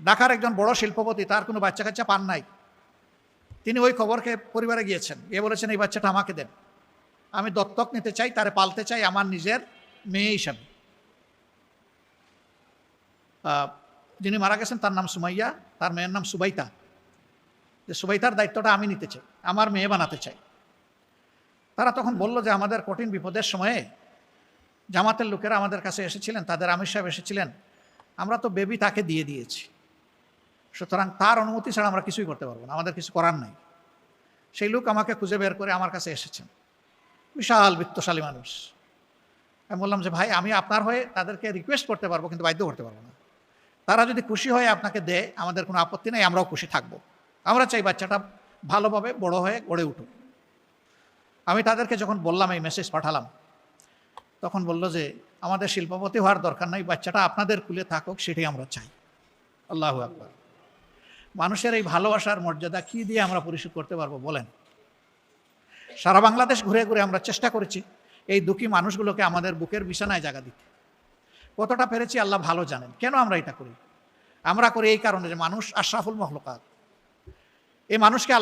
ঢাকার একজন বড় শিল্পপতি, তার কোনো বাচ্চা কাচ্চা পান নাই। তিনি ওই খবরকে পরিবারে গিয়েছেন, গিয়ে বলেছেন এই বাচ্চাটা আমাকে দেন, আমি দত্তক নিতে চাই, তারে পালতে চাই আমার নিজের মেয়ে হিসাবে। যিনি মারা গেছেন তার নাম সুমাইয়া, তার মেয়ের নাম সুবাইতা। যে সুবাইতার দায়িত্বটা আমি নিতে চাই, আমার মেয়ে বানাতে চাই। তারা তখন বলল যে আমাদের কঠিন বিপদের সময়ে জামাতের লোকেরা আমাদের কাছে এসেছিলেন, তাদের আমির সাহেব এসেছিলেন, আমরা তো বেবি তাকে দিয়ে দিয়েছি, সুতরাং তার অনুমতি ছাড়া আমরা কিছুই করতে পারবো না, আমাদের কিছু করার নাই। সেই লোক আমাকে খুঁজে বের করে আমার কাছে এসেছেন, বিশাল বিত্তশালী মানুষ। আমি বললাম যে ভাই, আমি আপনার হয়ে তাদেরকে রিকোয়েস্ট করতে পারবো, কিন্তু বাধ্য করতে পারবো না। তারা যদি খুশি হয়ে আপনাকে দেয় আমাদের কোনো আপত্তি নেই, আমরাও খুশি থাকবো। আমরা চাই বাচ্চাটা ভালোভাবে বড় হয়ে গড়ে উঠুক। আমি তাদেরকে যখন বললাম, এই মেসেজ পাঠালাম, তখন বলল যে আমাদের শিল্পপতি হওয়ার দরকার নাই, বাচ্চাটা আপনাদের কুলে থাকুক, সেটাই আমরা চাই। আল্লাহু আকবার। মানুষের এই ভালোবাসার মর্যাদা কি দিয়ে আমরা পরিশোধ করতে পারবো বলেন? সারা বাংলাদেশ ঘুরে ঘুরে আমরা চেষ্টা করেছি এই দুঃখী মানুষগুলোকে আমাদের বুকের বিছানায় জায়গা দিতে। কতটা পেরেছি আল্লাহ ভালো জানেন। কেন আমরা এটা করি? আমরা করি এই কারণে যে মানুষ আশরাফুল মখলুকাত। এই মানুষকে